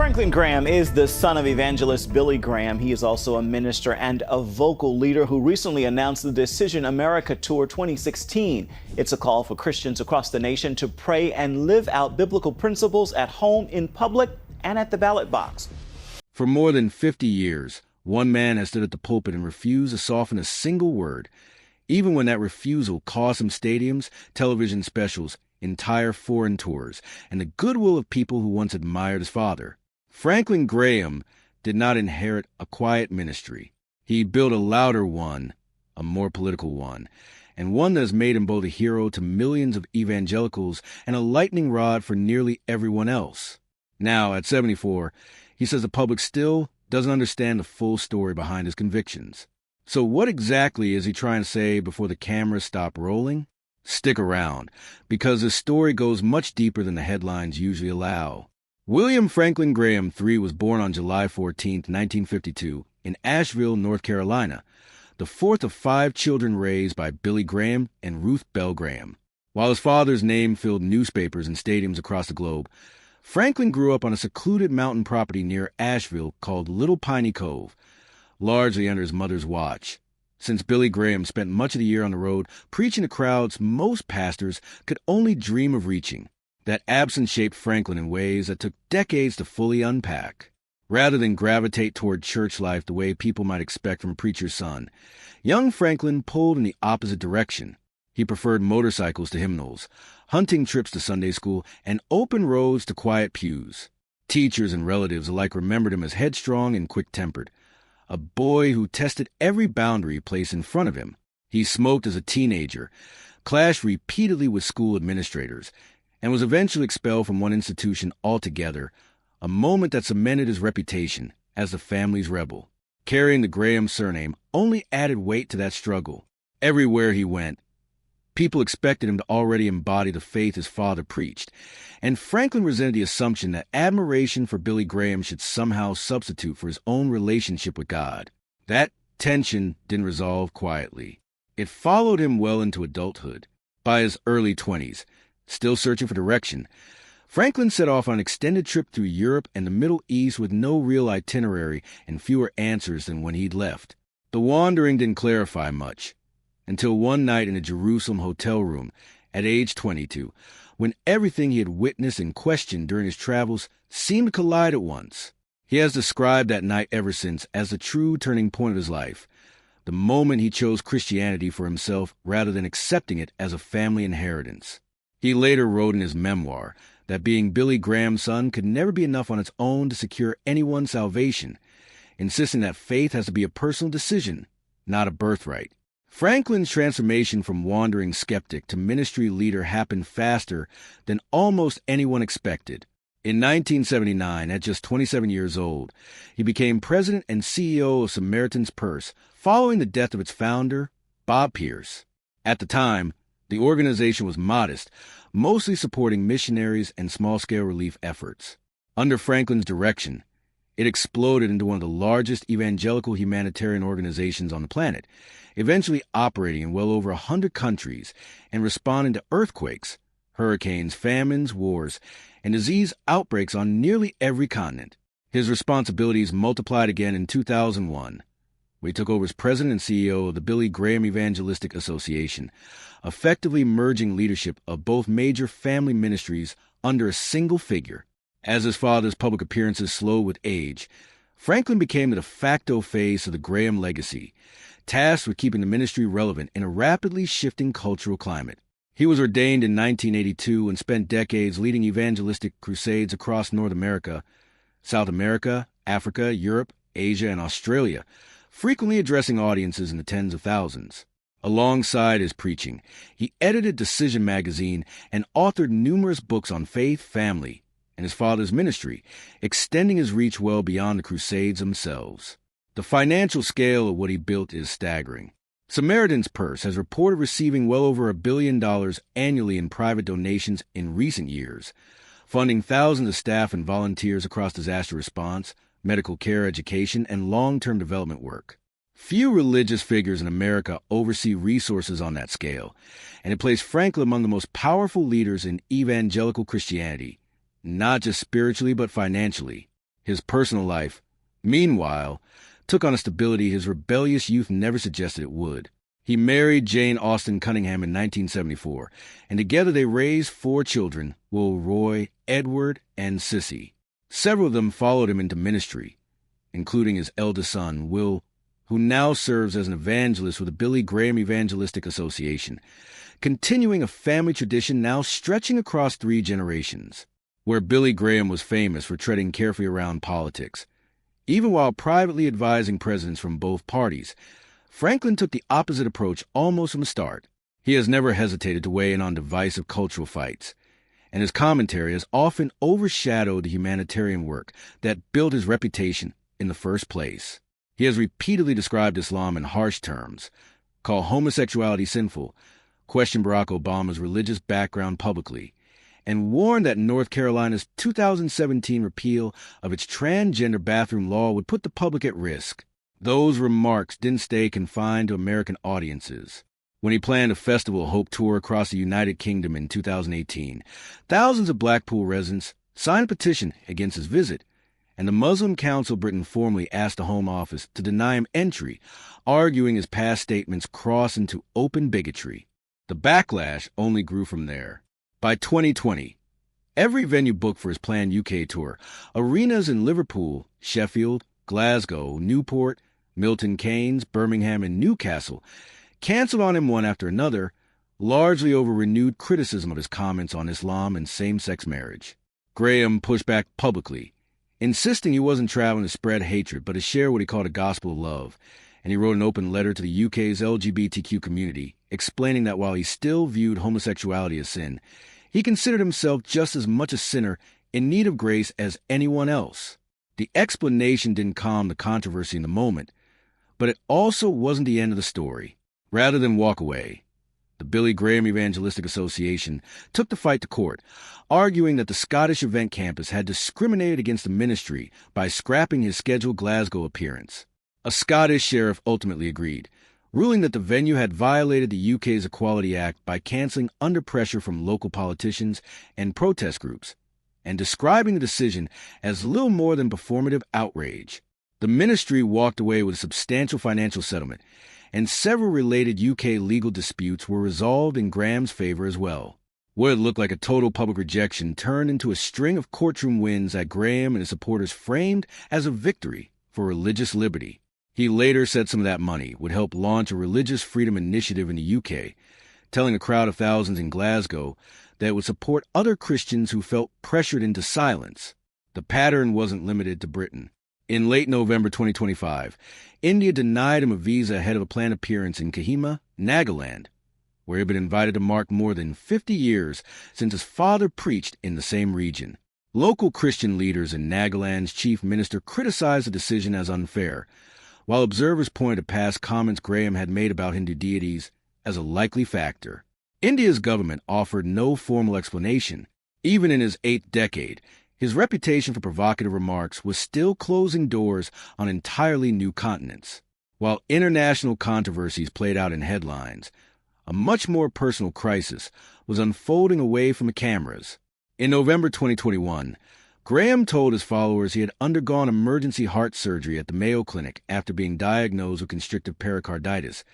Franklin Graham is the son of evangelist Billy Graham. He is also a minister and a vocal leader who recently announced the Decision America Tour 2016. It's a call for Christians across the nation to pray and live out biblical principles at home, in public, and at the ballot box. For more than 50 years, one man has stood at the pulpit and refused to soften a single word, even when that refusal cost him stadiums, television specials, entire foreign tours, and the goodwill of people who once admired his father. Franklin Graham did not inherit a quiet ministry. He built a louder one, a more political one, and one that has made him both a hero to millions of evangelicals and a lightning rod for nearly everyone else. Now, at 74, he says the public still doesn't understand the full story behind his convictions. So what exactly is he trying to say before the cameras stop rolling? Stick around, because his story goes much deeper than the headlines usually allow. William Franklin Graham III was born on July 14, 1952, in Asheville, North Carolina, the fourth of 5 children raised by Billy Graham and Ruth Bell Graham. While his father's name filled newspapers and stadiums across the globe, Franklin grew up on a secluded mountain property near Asheville called Little Piney Cove, largely under his mother's watch. Since Billy Graham spent much of the year on the road preaching to crowds most pastors could only dream of reaching, that absence shaped Franklin in ways that took decades to fully unpack. Rather than gravitate toward church life the way people might expect from a preacher's son, young Franklin pulled in the opposite direction. He preferred motorcycles to hymnals, hunting trips to Sunday school, and open roads to quiet pews. Teachers and relatives alike remembered him as headstrong and quick-tempered, a boy who tested every boundary placed in front of him. He smoked as a teenager, clashed repeatedly with school administrators, and was eventually expelled from one institution altogether, a moment that cemented his reputation as the family's rebel. Carrying the Graham surname only added weight to that struggle. Everywhere he went, people expected him to already embody the faith his father preached, and Franklin resented the assumption that admiration for Billy Graham should somehow substitute for his own relationship with God. That tension didn't resolve quietly. It followed him well into adulthood. By his early 20s, still searching for direction, Franklin set off on an extended trip through Europe and the Middle East with no real itinerary and fewer answers than when he'd left. The wandering didn't clarify much, until one night in a Jerusalem hotel room, at age 22, when everything he had witnessed and questioned during his travels seemed to collide at once. He has described that night ever since as the true turning point of his life, the moment he chose Christianity for himself rather than accepting it as a family inheritance. He later wrote in his memoir that being Billy Graham's son could never be enough on its own to secure anyone's salvation, insisting that faith has to be a personal decision, not a birthright. Franklin's transformation from wandering skeptic to ministry leader happened faster than almost anyone expected. In 1979, at just 27 years old, he became president and CEO of Samaritan's Purse, following the death of its founder, Bob Pierce. At the time, the organization was modest, mostly supporting missionaries and small-scale relief efforts. Under Franklin's direction, it exploded into one of the largest evangelical humanitarian organizations on the planet, eventually operating in well over 100 countries and responding to earthquakes, hurricanes, famines, wars, and disease outbreaks on nearly every continent. His responsibilities multiplied again in 2001, where he took over as president and CEO of the Billy Graham Evangelistic Association, effectively merging leadership of both major family ministries under a single figure. As his father's public appearances slowed with age, Franklin became the de facto face of the Graham legacy, tasked with keeping the ministry relevant in a rapidly shifting cultural climate. He was ordained in 1982 and spent decades leading evangelistic crusades across North America, South America, Africa, Europe, Asia, and Australia, frequently addressing audiences in the tens of thousands. Alongside his preaching, he edited Decision magazine and authored numerous books on faith, family, and his father's ministry, extending his reach well beyond the crusades themselves. The financial scale of what he built is staggering. Samaritan's Purse has reported receiving well over $1 billion annually in private donations in recent years, funding thousands of staff and volunteers across disaster response, medical care, education, and long-term development work. Few religious figures in America oversee resources on that scale, and it placed Franklin among the most powerful leaders in evangelical Christianity, not just spiritually but financially. His personal life, meanwhile, took on a stability his rebellious youth never suggested it would. He married Jane Austen Cunningham in 1974, and together they raised 4 children, Will, Roy, Edward, and Sissy. Several of them followed him into ministry, including his eldest son, Will, who now serves as an evangelist with the Billy Graham Evangelistic Association, continuing a family tradition now stretching across 3 generations. Where Billy Graham was famous for treading carefully around politics, even while privately advising presidents from both parties, Franklin took the opposite approach almost from the start. He has never hesitated to weigh in on divisive cultural fights, and his commentary has often overshadowed the humanitarian work that built his reputation in the first place. He has repeatedly described Islam in harsh terms, called homosexuality sinful, questioned Barack Obama's religious background publicly, and warned that North Carolina's 2017 repeal of its transgender bathroom law would put the public at risk. Those remarks didn't stay confined to American audiences. When he planned a Festival of Hope tour across the United Kingdom in 2018, thousands of Blackpool residents signed a petition against his visit, and the Muslim Council of Britain formally asked the Home Office to deny him entry, arguing his past statements cross into open bigotry. The backlash only grew from there. By 2020, every venue booked for his planned UK tour, arenas in Liverpool, Sheffield, Glasgow, Newport, Milton Keynes, Birmingham, and Newcastle, canceled on him one after another, largely over renewed criticism of his comments on Islam and same-sex marriage. Graham pushed back publicly, insisting he wasn't traveling to spread hatred but to share what he called a gospel of love, and he wrote an open letter to the UK's LGBTQ community, explaining that while he still viewed homosexuality as sin, he considered himself just as much a sinner in need of grace as anyone else. The explanation didn't calm the controversy in the moment, but it also wasn't the end of the story. Rather than walk away, the Billy Graham Evangelistic Association took the fight to court, arguing that the Scottish event campus had discriminated against the ministry by scrapping his scheduled Glasgow appearance. A Scottish sheriff ultimately agreed, ruling that the venue had violated the UK's Equality Act by cancelling under pressure from local politicians and protest groups, and describing the decision as little more than performative outrage. The ministry walked away with a substantial financial settlement, and several related UK legal disputes were resolved in Graham's favor as well. What had looked like a total public rejection turned into a string of courtroom wins that Graham and his supporters framed as a victory for religious liberty. He later said some of that money would help launch a religious freedom initiative in the UK, telling a crowd of thousands in Glasgow that it would support other Christians who felt pressured into silence. The pattern wasn't limited to Britain. In late November 2025, India denied him a visa ahead of a planned appearance in Kohima, Nagaland, where he had been invited to mark more than 50 years since his father preached in the same region. Local Christian leaders and Nagaland's chief minister criticized the decision as unfair, while observers pointed to past comments Graham had made about Hindu deities as a likely factor. India's government offered no formal explanation. Even in his 8th decade, his reputation for provocative remarks was still closing doors on entirely new continents. While international controversies played out in headlines, a much more personal crisis was unfolding away from the cameras. In November 2021, Graham told his followers he had undergone emergency heart surgery at the Mayo Clinic after being diagnosed with constrictive pericarditis,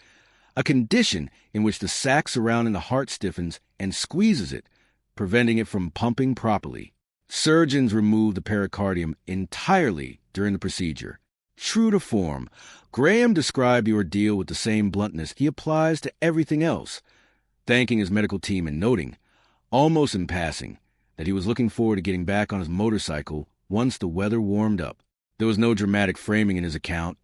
a condition in which the sac surrounding the heart stiffens and squeezes it, preventing it from pumping properly. Surgeons removed the pericardium entirely during the procedure. True to form, Graham described the ordeal with the same bluntness he applies to everything else, thanking his medical team and noting, almost in passing, that he was looking forward to getting back on his motorcycle once the weather warmed up. There was no dramatic framing in his account,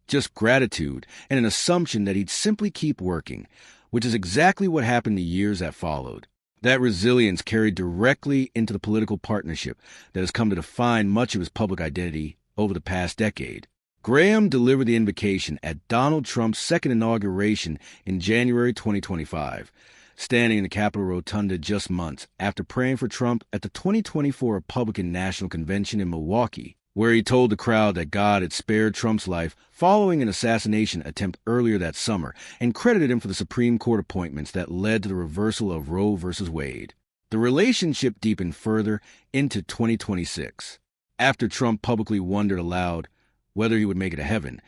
just gratitude and an assumption that he'd simply keep working, which is exactly what happened the years that followed. That resilience carried directly into the political partnership that has come to define much of his public identity over the past decade. Graham delivered the invocation at Donald Trump's second inauguration in January 2025, standing in the Capitol Rotunda just months after praying for Trump at the 2024 Republican National Convention in Milwaukee, where he told the crowd that God had spared Trump's life following an assassination attempt earlier that summer and credited him for the Supreme Court appointments that led to the reversal of Roe v. Wade. The relationship deepened further into 2026. After Trump publicly wondered aloud whether he would make it to heaven,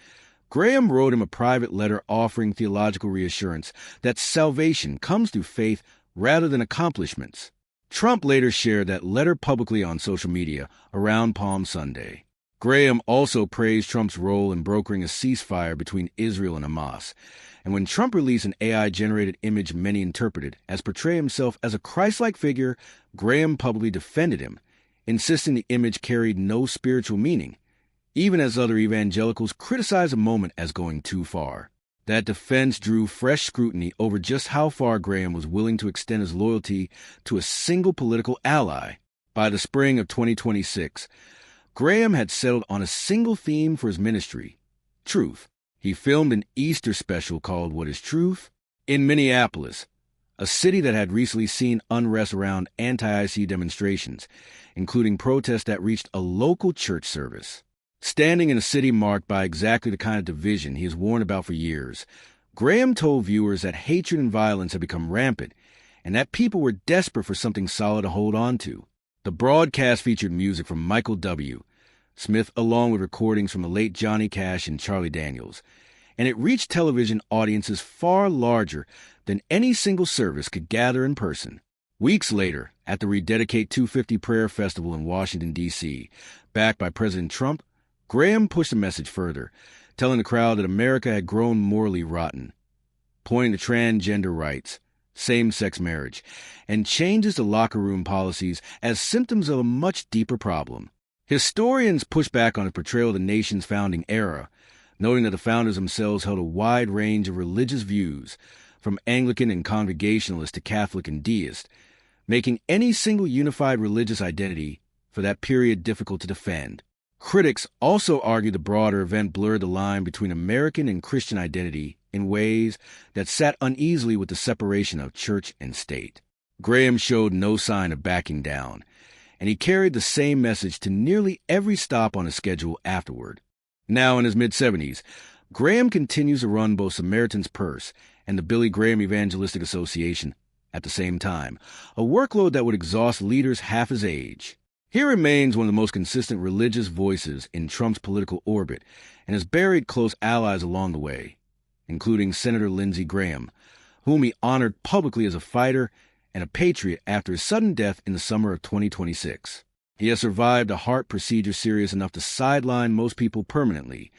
Graham wrote him a private letter offering theological reassurance that salvation comes through faith rather than accomplishments. Trump later shared that letter publicly on social media around Palm Sunday. Graham also praised Trump's role in brokering a ceasefire between Israel and Hamas. And when Trump released an AI-generated image many interpreted as portraying himself as a Christ-like figure, Graham publicly defended him, insisting the image carried no spiritual meaning, even as other evangelicals criticized the moment as going too far. That defense drew fresh scrutiny over just how far Graham was willing to extend his loyalty to a single political ally. By the spring of 2026, Graham had settled on a single theme for his ministry: truth. He filmed an Easter special called What is Truth? In Minneapolis, a city that had recently seen unrest around anti-IC demonstrations, including protests that reached a local church service. Standing in a city marked by exactly the kind of division he has warned about for years, Graham told viewers that hatred and violence had become rampant and that people were desperate for something solid to hold on to. The broadcast featured music from Michael W. Smith along with recordings from the late Johnny Cash and Charlie Daniels, and it reached television audiences far larger than any single service could gather in person. Weeks later, at the Rededicate 250 Prayer Festival in Washington, D.C., backed by President Trump, Graham pushed the message further, telling the crowd that America had grown morally rotten, pointing to transgender rights, same-sex marriage, and changes to locker room policies as symptoms of a much deeper problem. Historians push back on his portrayal of the nation's founding era, noting that the founders themselves held a wide range of religious views, from Anglican and Congregationalist to Catholic and Deist, making any single unified religious identity for that period difficult to defend. Critics also argue the broader event blurred the line between American and Christian identity in ways that sat uneasily with the separation of church and state. Graham showed no sign of backing down, and he carried the same message to nearly every stop on his schedule afterward. Now in his mid-70s, Graham continues to run both Samaritan's Purse and the Billy Graham Evangelistic Association at the same time, a workload that would exhaust leaders half his age. He remains one of the most consistent religious voices in Trump's political orbit and has buried close allies along the way, including Senator Lindsey Graham, whom he honored publicly as a fighter and a patriot after his sudden death in the summer of 2026. He has survived a heart procedure serious enough to sideline most people permanently,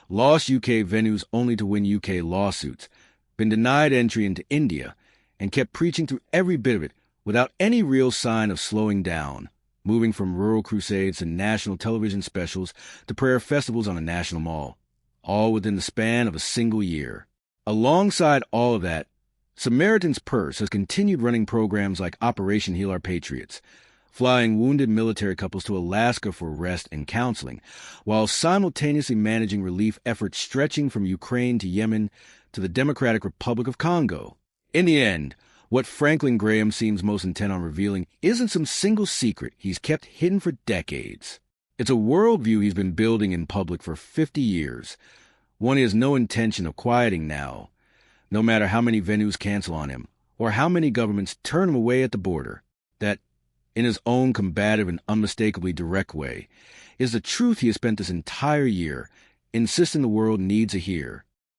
lost UK venues only to win UK lawsuits, been denied entry into India, and kept preaching through every bit of it without any real sign of slowing down, moving from rural crusades to national television specials to prayer festivals on a national mall, all within the span of a single year. Alongside all of that, Samaritan's Purse has continued running programs like Operation Heal Our Patriots, flying wounded military couples to Alaska for rest and counseling, while simultaneously managing relief efforts stretching from Ukraine to Yemen to the Democratic Republic of Congo. In the end, what Franklin Graham seems most intent on revealing isn't some single secret he's kept hidden for decades. It's a worldview he's been building in public for 50 years, one he has no intention of quieting now, no matter how many venues cancel on him or how many governments turn him away at the border. That, in his own combative and unmistakably direct way, is the truth he has spent this entire year insisting the world needs to hear.